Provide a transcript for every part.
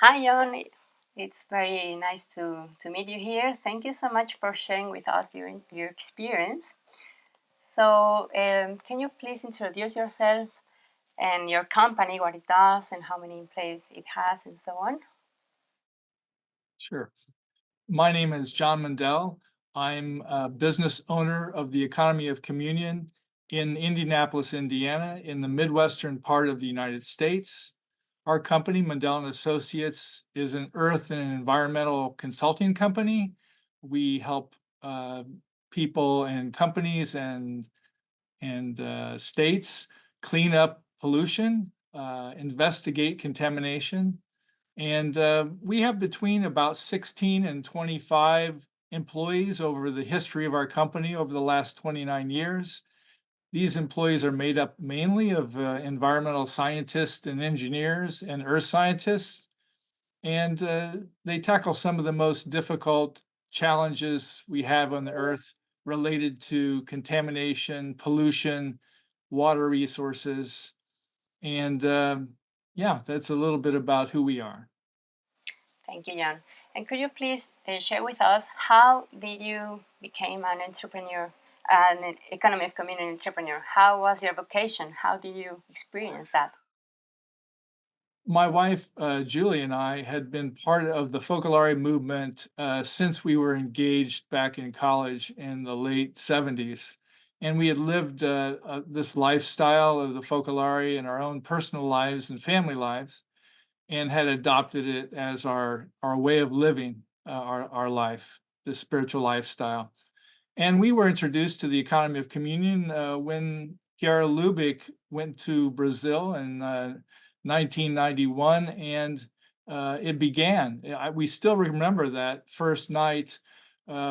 Hi, John. It's very nice to meet you here. Thank you so much for sharing with us your experience. So, can you please introduce yourself and your company, what it does, and how many employees it has, and so on? Sure. My name is John Mundell. I'm a business owner of the Economy of Communion in Indianapolis, Indiana, in the Midwestern part of the United States. Our company, Mundell and Associates, is an earth and environmental consulting company. We help people and companies and states clean up pollution, investigate contamination, and we have between about 16 and 25 employees over the history of our company over the last 29 years. These employees are made up mainly of environmental scientists and engineers and earth scientists, and they tackle some of the most difficult challenges we have on the earth related to contamination, pollution, water resources, and yeah, that's a little bit about who we are. Thank you, John. And could you please share with us how did you become an entrepreneur, an economy of community entrepreneur? How was your vocation? How did you experience that? My wife, Julie, and I had been part of the Focolare movement since we were engaged back in college in the late 70s. And we had lived this lifestyle of the Focolare in our own personal lives and family lives, and had adopted it as our way of living our life, the spiritual lifestyle. And we were introduced to the economy of communion when Kiara Lubick went to Brazil in 1991, and it began. We still remember that first night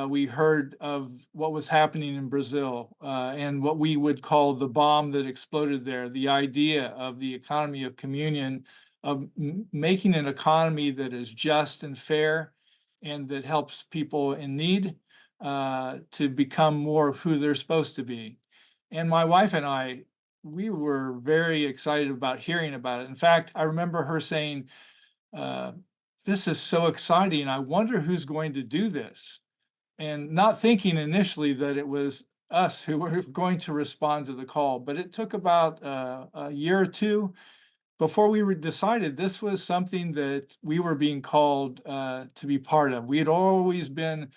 we heard of what was happening in Brazil and what we would call the bomb that exploded there, the idea of the economy of communion, of making an economy that is just and fair and that helps people in need to become more of who they're supposed to be. And my wife and I, we were very excited about hearing about it. In fact, I remember her saying, uh, "This is so exciting. I wonder who's going to do this." And not thinking initially that it was us who were going to respond to the call. But it took about a year or two before we decided this was something that we were being called to be part of. We had always been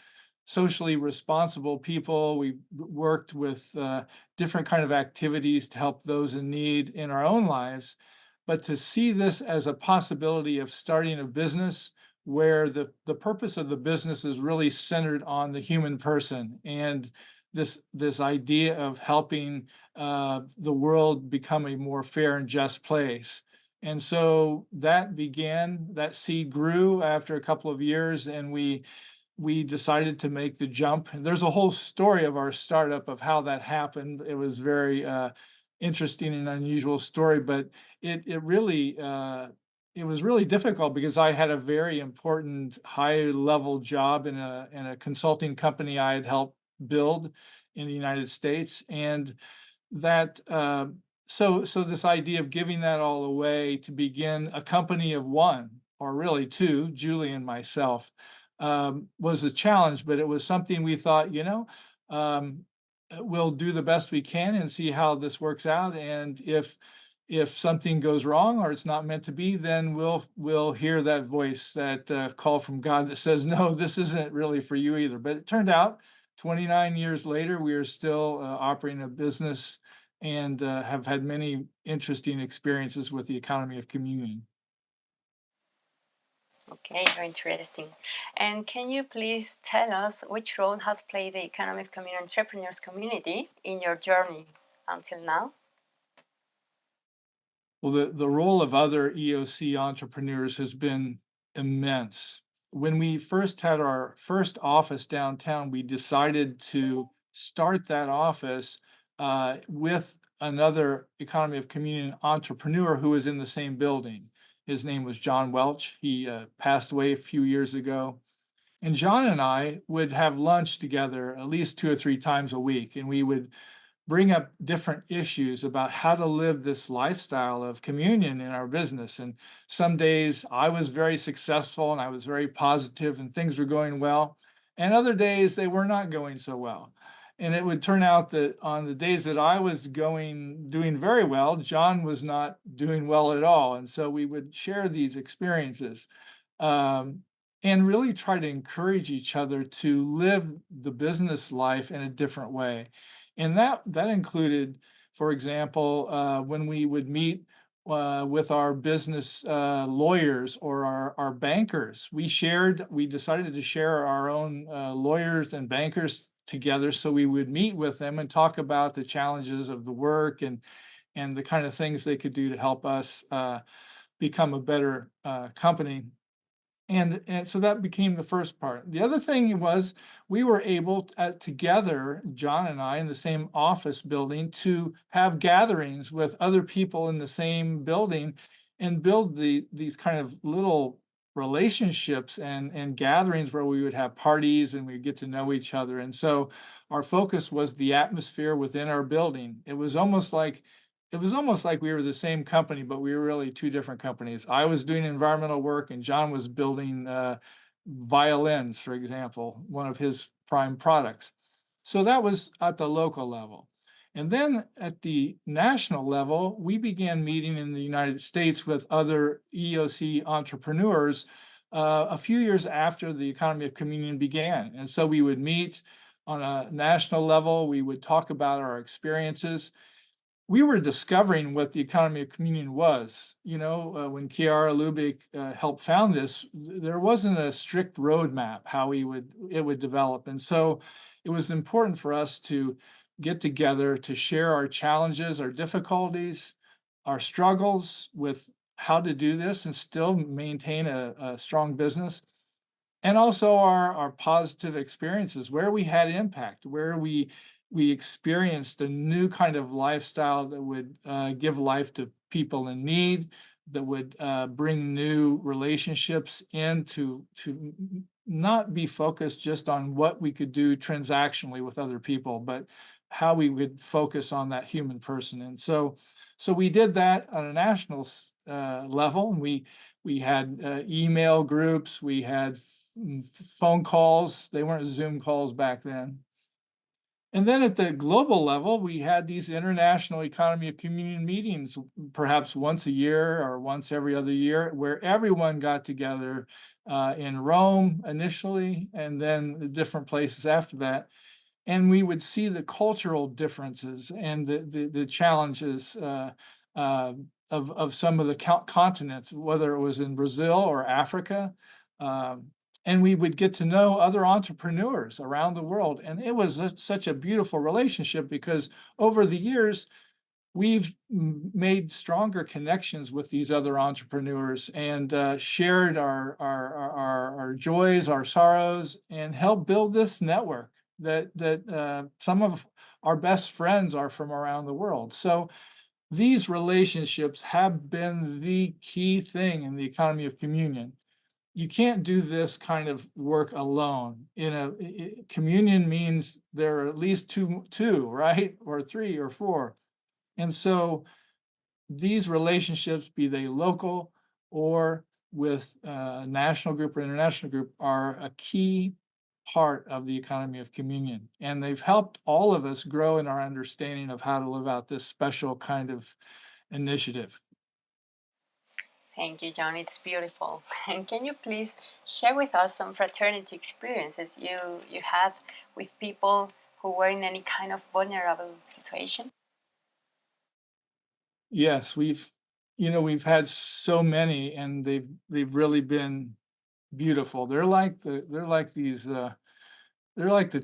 socially responsible people. We worked with different kind of activities to help those in need in our own lives. But to see this as a possibility of starting a business where the purpose of the business is really centered on the human person and this idea of helping the world become a more fair and just place. And so that began, that seed grew after a couple of years, and we decided to make the jump. And there's a whole story of our startup of how that happened. It was very interesting and unusual story, but it really it was really difficult because I had a very important high level job in a consulting company I had helped build in the United States, and that so this idea of giving that all away to begin a company of one, or really two, Julie and myself, was a challenge, but it was something we thought, um, we'll do the best we can and see how this works out. And if something goes wrong or it's not meant to be, then we'll hear that voice, that call from God that says, no, this isn't really for you either. But it turned out 29 years later, we are still operating a business and have had many interesting experiences with the economy of communion. Okay, very interesting. And can you please tell us which role has played the economic community entrepreneurs community in your journey until now? Well, the role of other EoC entrepreneurs has been immense. When we first had our first office downtown, we decided to start that office with another economy of communion entrepreneur who was in the same building. His name was John Welch. He passed away a few years ago. And John and I would have lunch together at least 2 or 3 times a week, and we would bring up different issues about how to live this lifestyle of communion in our business. And some days I was very successful and I was very positive and things were going well. And other days they were not going so well. And it would turn out that on the days that I was doing very well, John was not doing well at all. And so we would share these experiences. Um, and really try to encourage each other to live the business life in a different way. And that included, for example, when we would meet with our business lawyers or our bankers, we decided to share our own lawyers and bankers together. So we would meet with them and talk about the challenges of the work and the kind of things they could do to help us become a better company. And so that became the first part. The other thing was we were able together, John and I, in the same office building, to have gatherings with other people in the same building and build these kind of little relationships and gatherings where we would have parties and we'd get to know each other. And so our focus was the atmosphere within our building. It was almost like we were the same company, but we were really two different companies. I was doing environmental work and John was building violins, for example, one of his prime products. So that was at the local level. And then at the national level, we began meeting in the United States with other EoC entrepreneurs a few years after the economy of communion began. And so we would meet on a national level, we would talk about our experiences. We were discovering what the economy of communion was. When Kiara Lubick helped found this, there wasn't a strict roadmap how it would develop. And so it was important for us to get together to share our challenges, our difficulties, our struggles with how to do this and still maintain a strong business, and also our positive experiences where we had impact, where we experienced a new kind of lifestyle that would give life to people in need, that would bring new relationships in to not be focused just on what we could do transactionally with other people, but how we would focus on that human person. And so we did that on a national level. And we had email groups, we had phone calls. They weren't Zoom calls back then. And then at the global level, we had these international economy of communion meetings, perhaps once a year or once every other year, where everyone got together in Rome initially, and then different places after that. And we would see the cultural differences and the challenges uh, of some of the continents, whether it was in Brazil or Africa. Um, and we would get to know other entrepreneurs around the world. And it was such a beautiful relationship because over the years, we've made stronger connections with these other entrepreneurs and shared our joys, our sorrows, and helped build this network that some of our best friends are from around the world. So these relationships have been the key thing in the economy of communion. You can't do this kind of work alone. Communion means there are at least two, right? Or three or four. And so these relationships, be they local or with a national group or international group, are a key part of the economy of communion. And they've helped all of us grow in our understanding of how to live out this special kind of initiative. Thank you, John. It's beautiful. And can you please share with us some fraternity experiences you had with people who were in any kind of vulnerable situation? Yes, we've had so many, and they've really been beautiful. They're like the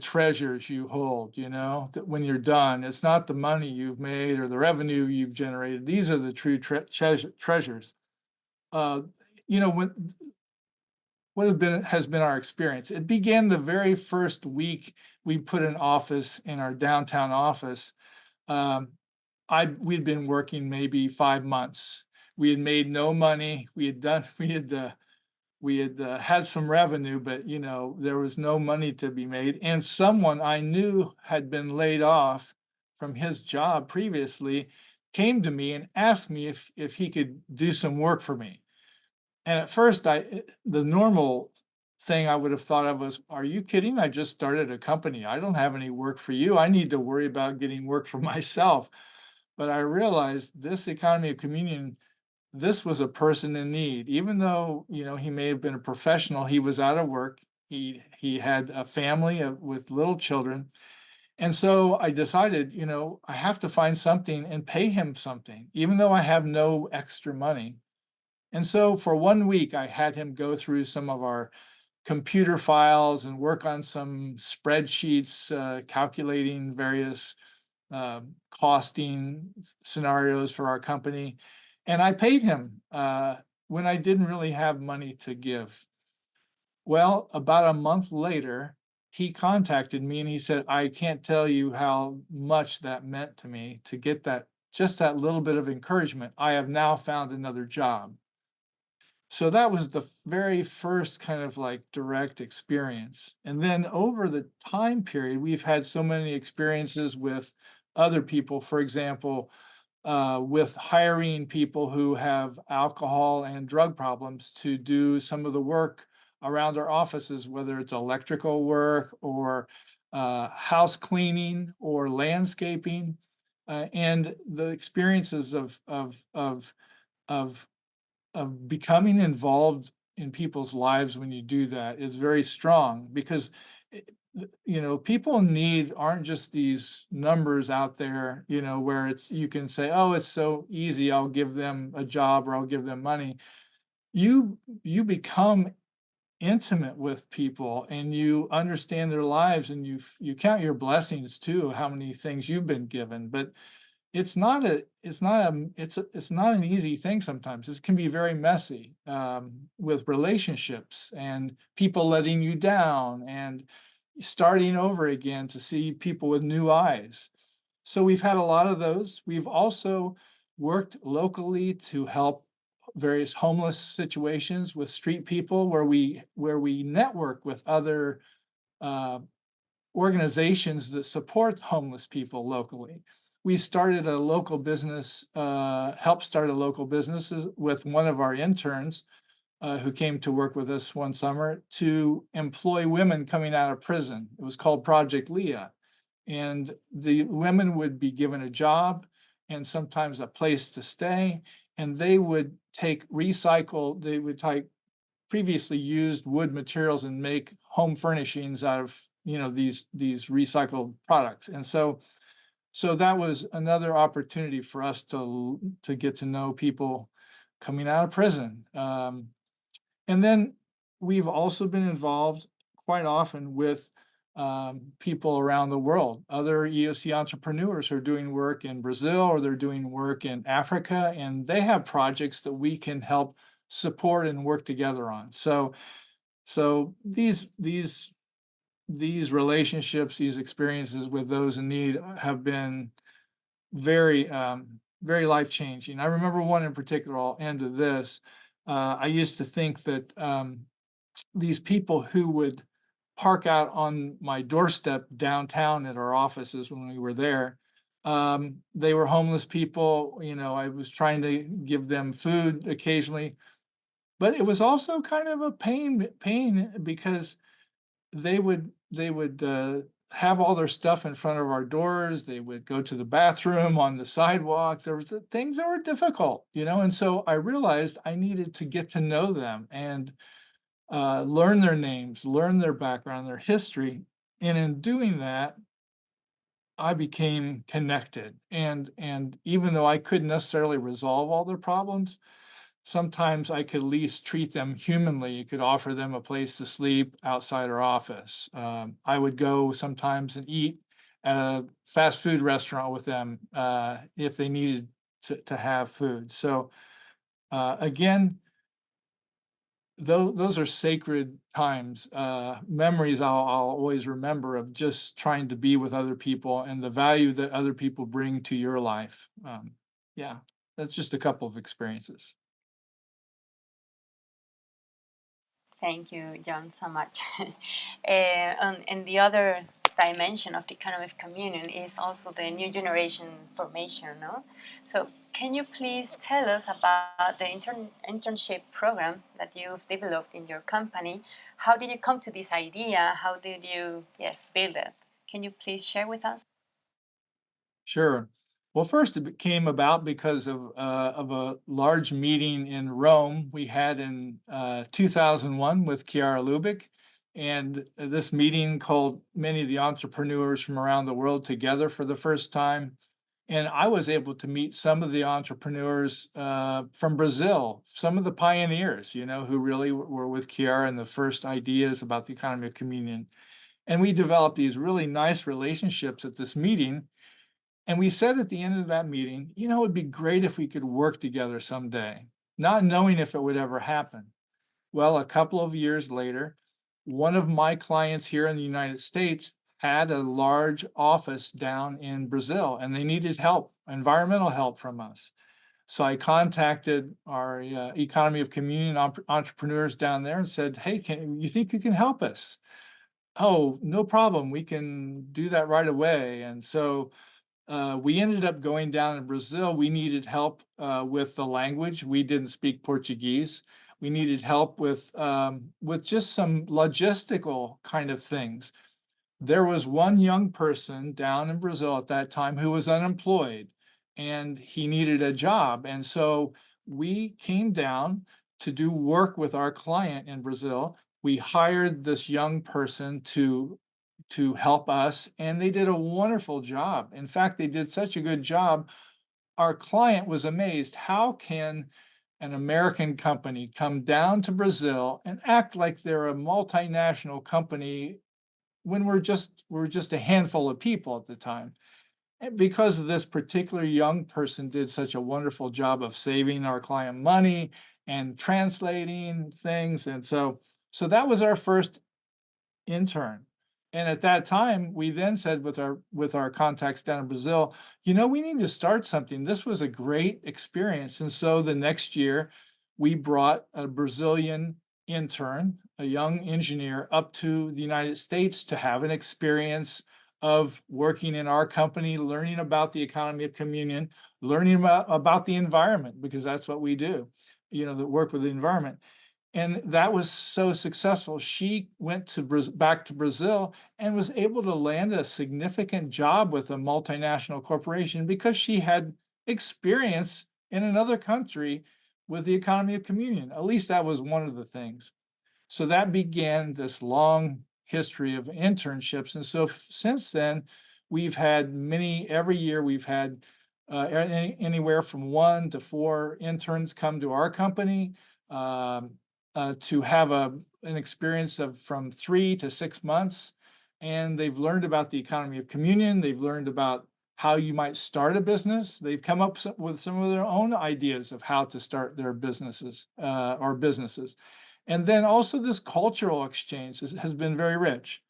treasures you hold, that when you're done, it's not the money you've made or the revenue you've generated. These are the true treasures. Uh, you know, what has been our experience? It began the very first week we put an office in our downtown office. Um, we'd been working maybe 5 months. We had made no money. We had had some revenue, but there was no money to be made. And someone I knew had been laid off from his job previously came to me and asked me if he could do some work for me. And at first, the normal thing I would have thought of was, "Are you kidding? I just started a company. I don't have any work for you. I need to worry about getting work for myself." But I realized this economy of communion, this was a person in need. Even though, he may have been a professional, he was out of work. He had a family with little children. And so I decided, I have to find something and pay him something, even though I have no extra money. And so for 1 week, I had him go through some of our computer files and work on some spreadsheets, calculating various costing scenarios for our company. And I paid him when I didn't really have money to give. Well, about a month later, he contacted me and he said, "I can't tell you how much that meant to me to get that, just that little bit of encouragement. I have now found another job." So that was the very first kind of like direct experience. And then over the time period, we've had so many experiences with other people. For example, with hiring people who have alcohol and drug problems to do some of the work around our offices, whether it's electrical work or house cleaning or landscaping. And the experiences of becoming involved in people's lives when you do that is very strong because people in need aren't just these numbers out there, where you can say, "Oh, it's so easy, I'll give them a job or I'll give them money." You become intimate with people and you understand their lives, and you count your blessings too, how many things you've been given. But it's not an easy thing sometimes. This can be very messy, with relationships and people letting you down and starting over again to see people with new eyes. So we've had a lot of those. We've also worked locally to help various homeless situations with street people, where we network with other uh, organizations that support homeless people locally. We started a local business, helped start a local business with one of our interns, who came to work with us one summer to employ women coming out of prison. It was called Project Leah. And the women would be given a job and sometimes a place to stay. And they would they would take previously used wood materials and make home furnishings out of these recycled products. And so that was another opportunity for us to get to know people coming out of prison. And then we've also been involved quite often with people around the world, other EoC entrepreneurs who are doing work in Brazil or they're doing work in Africa, and they have projects that we can help support and work together on. So these relationships, these experiences with those in need have been very life changing. I remember one in particular. I'll end with this. I used to think that these people who would park out on my doorstep downtown at our offices when we were there, they were homeless people. I was trying to give them food occasionally, but it was also kind of a pain because they would have all their stuff in front of our doors. They would go to the bathroom on the sidewalks. There was things that were difficult, and so I realized I needed to get to know them and learn their names, learn their background, their history. And in doing that, I became connected. And even though I couldn't necessarily resolve all their problems, sometimes I could at least treat them humanly. You could offer them a place to sleep outside our office. I would go sometimes and eat at a fast food restaurant with them if they needed to have food. So again, those are sacred times, memories I'll always remember of just trying to be with other people and the value that other people bring to your life. Yeah, that's just a couple of experiences. Thank you, John, so much. And the other dimension of the economy of communion is also the new generation formation, no? So can you please tell us about the internship program that you've developed in your company? How did you come to this idea? How did you, yes, build it? Can you please share with us? Sure. Well, first it came about because of a large meeting in Rome we had in 2001 with Chiara Lubick. And this meeting called many of the entrepreneurs from around the world together for the first time. And I was able to meet some of the entrepreneurs from Brazil, some of the pioneers, who really were with Chiara and the first ideas about the economy of communion. And we developed these really nice relationships at this meeting, and we said at the end of that meeting, it'd be great if we could work together someday, not knowing if it would ever happen. Well, a couple of years later, one of my clients here in the United States had a large office down in Brazil and they needed help, environmental help from us. So I contacted our economy of communion entrepreneurs down there and said, "Hey, can you think you can help us?" "Oh, no problem. We can do that right away." And so we ended up going down in Brazil. We needed help with the language. We didn't speak Portuguese. We needed help with just some logistical kind of things. There was one young person down in Brazil at that time who was unemployed, and he needed a job. And so we came down to do work with our client in Brazil. We hired this young person to help us, and they did a wonderful job. In fact, they did such a good job. Our client was amazed. How can an American company come down to Brazil and act like they're a multinational company when we're just a handful of people at the time? And because this particular young person did such a wonderful job of saving our client money and translating things, and so that was our first intern. And at that time, we then said with our contacts down in Brazil, we need to start something. This was a great experience. And so the next year, we brought a Brazilian intern, a young engineer, up to the United States to have an experience of working in our company, learning about the economy of communion, learning about the environment, because that's what we do, that work with the environment. And that was so successful. She went to back to Brazil and was able to land a significant job with a multinational corporation because she had experience in another country with the economy of communion. At least that was one of the things. So that began this long history of internships. And so since then, we've had many, every year we've had anywhere from 1 to 4 interns come to our company. To have an experience of from 3 to 6 months. And they've learned about the economy of communion. They've learned about how you might start a business. They've come up with some of their own ideas of how to start their businesses or businesses. And then also this cultural exchange has been very rich.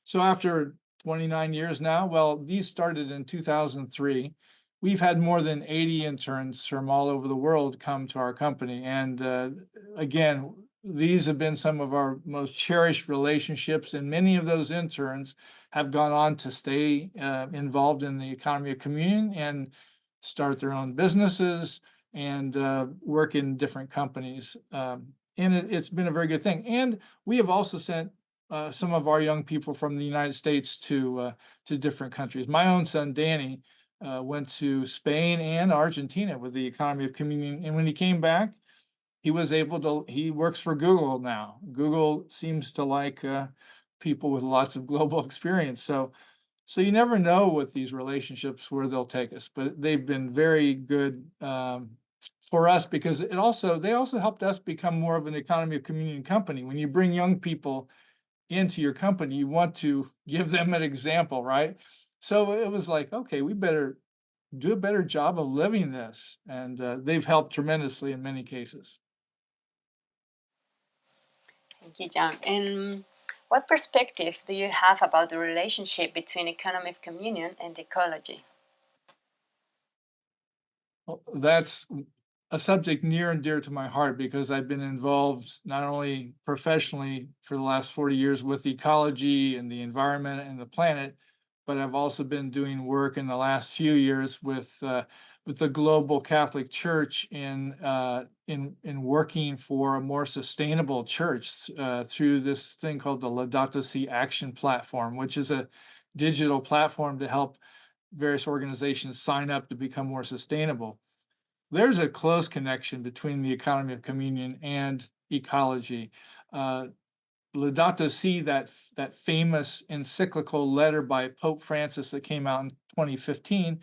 So after 29 years now, well, these started in 2003. We've had more than 80 interns from all over the world come to our company. And again, these have been some of our most cherished relationships. And many of those interns have gone on to stay involved in the economy of communion and start their own businesses and work in different companies. And it's been a very good thing. And we have also sent some of our young people from the United States to different countries. My own son Danny went to Spain and Argentina with the economy of communion, and when he came back, he was able to. He works for Google now. Google seems to like people with lots of global experience. So you never know with these relationships where they'll take us, but they've been very good for us because they also helped us become more of an economy of communion company. When you bring young people into your company, you want to give them an example, right? So it was like, okay, we better do a better job of living this. And they've helped tremendously in many cases. Thank you, John. And what perspective do you have about the relationship between economy of communion and ecology? Well, that's a subject near and dear to my heart because I've been involved not only professionally for the last 40 years with ecology and the environment and the planet, but I've also been doing work in the last few years with the global Catholic Church in working for a more sustainable church through this thing called the Laudato Si Action Platform, which is a digital platform to help various organizations sign up to become more sustainable. There's a close connection between the economy of communion and ecology. Uh, Laudato Si, that famous encyclical letter by Pope Francis that came out in 2015,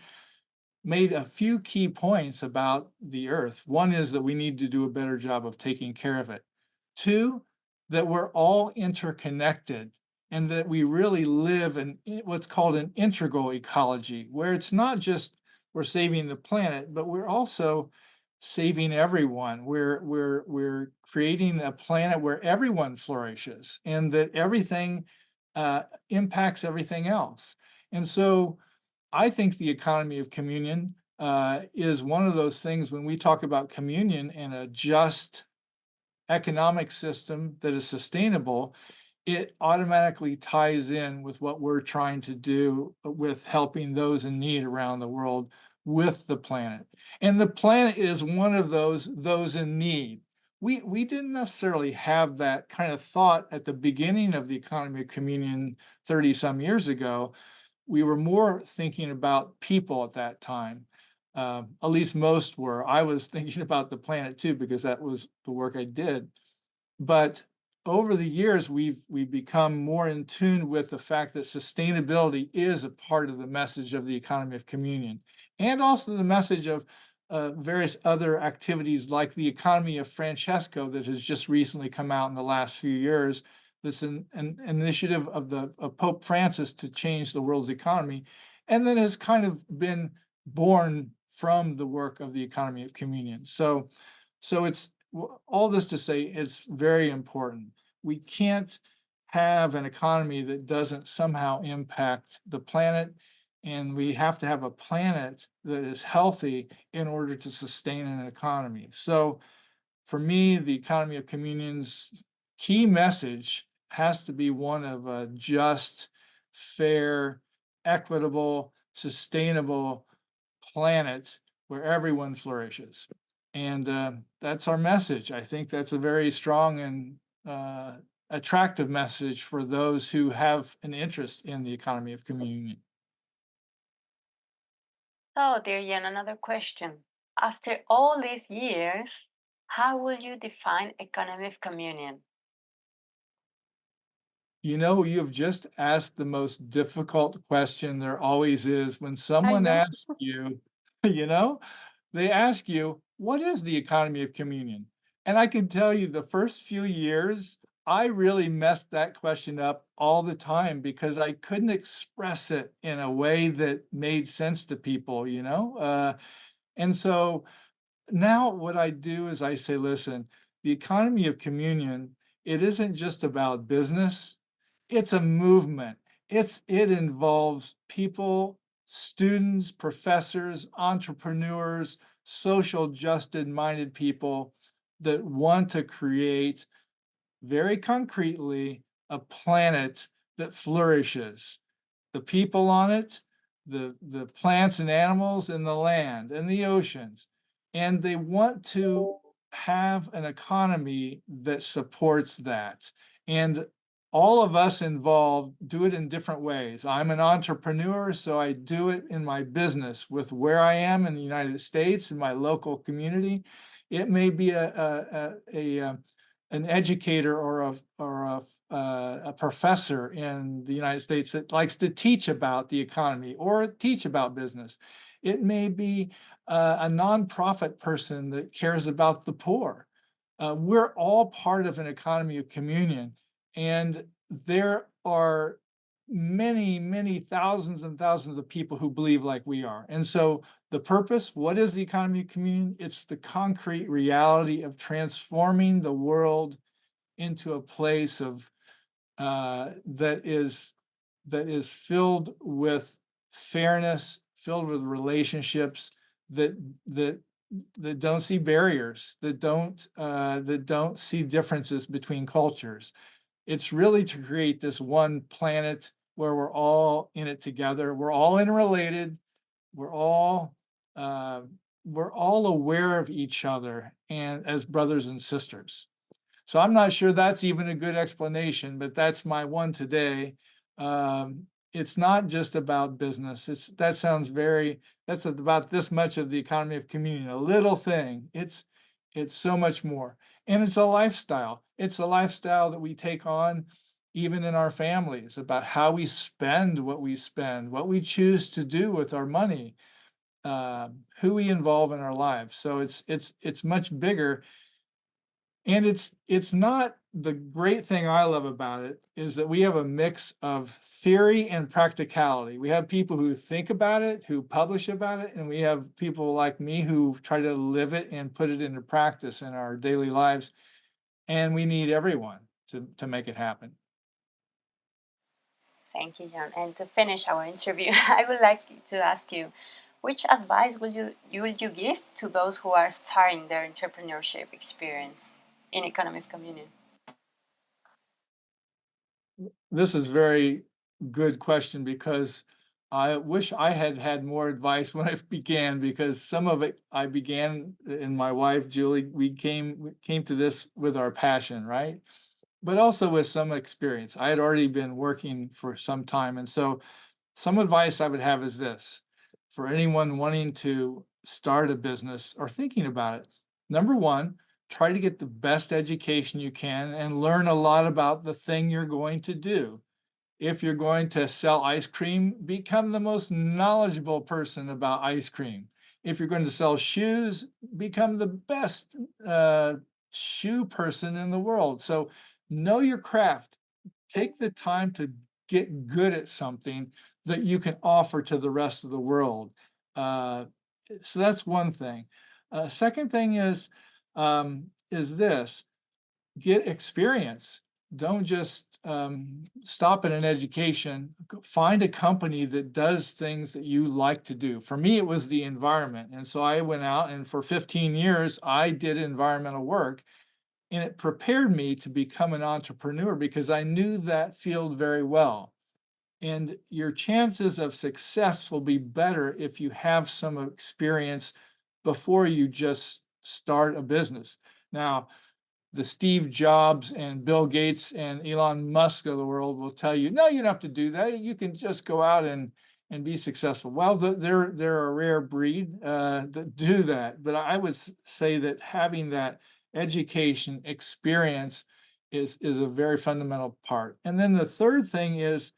made a few key points about the earth. One is that we need to do a better job of taking care of it. Two, that we're all interconnected and that we really live in what's called an integral ecology, where it's not just we're saving the planet, but we're also saving everyone. We're creating a planet where everyone flourishes and that everything impacts everything else. And so I think the economy of communion is one of those things when we talk about communion and a just economic system that is sustainable, it automatically ties in with what we're trying to do with helping those in need around the world with the planet. And the planet is one of those in need. We didn't necessarily have that kind of thought at the beginning of the economy of communion 30 some years ago. We were more thinking about people at that time. At least most were. I was thinking about the planet too, because that was the work I did. But over the years, we've become more in tune with the fact that sustainability is a part of the message of the economy of communion, and also the message of various other activities like the economy of Francesco that has just recently come out in the last few years. That's an initiative of Pope Francis to change the world's economy, and that has kind of been born from the work of the economy of communion. So it's all this to say it's very important. We can't have an economy that doesn't somehow impact the planet, and we have to have a planet that is healthy in order to sustain an economy. So for me, the economy of communion's key message has to be one of a just, fair, equitable, sustainable planet where everyone flourishes. And that's our message. I think that's a very strong and attractive message for those who have an interest in the economy of communion. So, dear Jan, another question. After all these years, how will you define economy of communion? You know, you've just asked the most difficult question there always is when I someone know. asks you, you know, they ask you, what is the economy of communion? And I can tell you the first few years, I really messed that question up all the time because I couldn't express it in a way that made sense to people, you know? And so now what I do is I say, listen, the economy of communion, it isn't just about business, it's a movement. It involves people, students, professors, entrepreneurs, social justice minded people that want to create very concretely a planet that flourishes. The people on it, the plants and animals and the land and the oceans. And they want to have an economy that supports that. And all of us involved do it in different ways. I'm an entrepreneur, so I do it in my business with where I am in the United States, in my local community. It may be an educator or a professor in the United States that likes to teach about the economy or teach about business. It may be a nonprofit person that cares about the poor. We're all part of an economy of communion, and there are many, many thousands and thousands of people who believe like we are. And so the purpose, what is the economy of communion? It's the concrete reality of transforming the world into a place of that is filled with fairness, filled with relationships that that don't see barriers, that don't see differences between cultures. It's really to create this one planet where we're all in it together. We're all interrelated. We're all uh, we're all aware of each other and as brothers and sisters. So I'm not sure that's even a good explanation, but that's my one today. It's not just about business. That sounds very, that's about this much of the economy of communion, a little thing. It's so much more. And it's a lifestyle. It's a lifestyle that we take on even in our families about how we spend what we spend, what we choose to do with our money, who we involve in our lives. So it's much bigger, and it's not, the great thing I love about it is that we have a mix of theory and practicality. We have people who think about it, who publish about it, and we have people like me who try to live it and put it into practice in our daily lives. And we need everyone to make it happen. Thank you, John. And to finish our interview, I would like to ask you, which advice would you give to those who are starting their entrepreneurship experience in economy of communion? This is very good question because I wish I had had more advice when I began, because some of it I began, and my wife Julie, we came to this with our passion, right? But also with some experience. I had already been working for some time, and so some advice I would have is this: for anyone wanting to start a business or thinking about it, number one, try to get the best education you can and learn a lot about the thing you're going to do. If you're going to sell ice cream, become the most knowledgeable person about ice cream. If you're going to sell shoes, become the best shoe person in the world. So know your craft. Take the time to get good at something that you can offer to the rest of the world. Uh, so that's one thing. Second thing is this: get experience. Don't just stop at an education. Find a company that does things that you like to do. For me, it was the environment. And so I went out, and for 15 years, I did environmental work. And it prepared me to become an entrepreneur because I knew that field very well. And your chances of success will be better if you have some experience before you just start a business. Now, the Steve Jobs and Bill Gates and Elon Musk of the world will tell you, no, you don't have to do that. You can just go out and be successful. Well, they're a rare breed that do that. But I would say that having that education experience is a very fundamental part. And then the third thing is,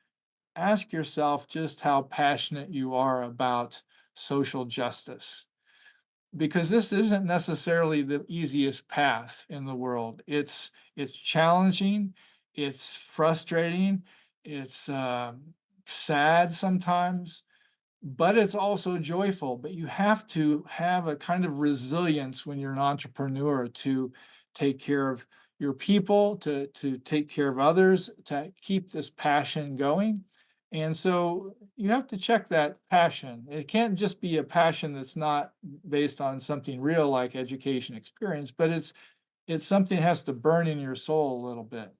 ask yourself just how passionate you are about social justice, because this isn't necessarily the easiest path in the world. It's challenging, it's frustrating, it's sad sometimes, but it's also joyful. But you have to have a kind of resilience when you're an entrepreneur to take care of your people, to take care of others, to keep this passion going. And so you have to check that passion. It can't just be a passion that's not based on something real like education experience, but it's something that has to burn in your soul a little bit.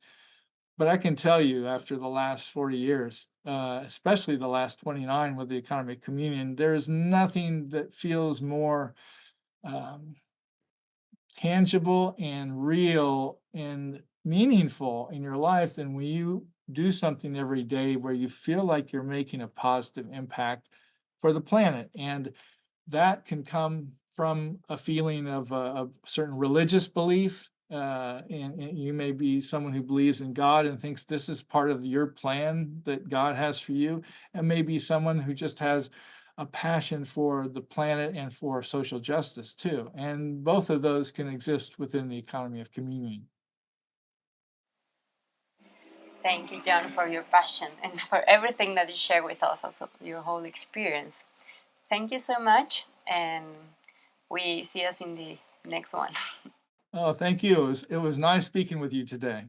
But I can tell you, after the last 40 years, especially the last 29 with the economy of communion, there is nothing that feels more um, tangible and real and meaningful in your life than when you do something every day where you feel like you're making a positive impact for the planet. And that can come from a feeling of certain religious belief. And you may be someone who believes in God and thinks this is part of your plan that God has for you. And maybe someone who just has a passion for the planet and for social justice too. And both of those can exist within the economy of communion. Thank you, John, for your passion and for everything that you share with us, also your whole experience. Thank you so much, and we see us in the next one. Oh, thank you. It was nice speaking with you today.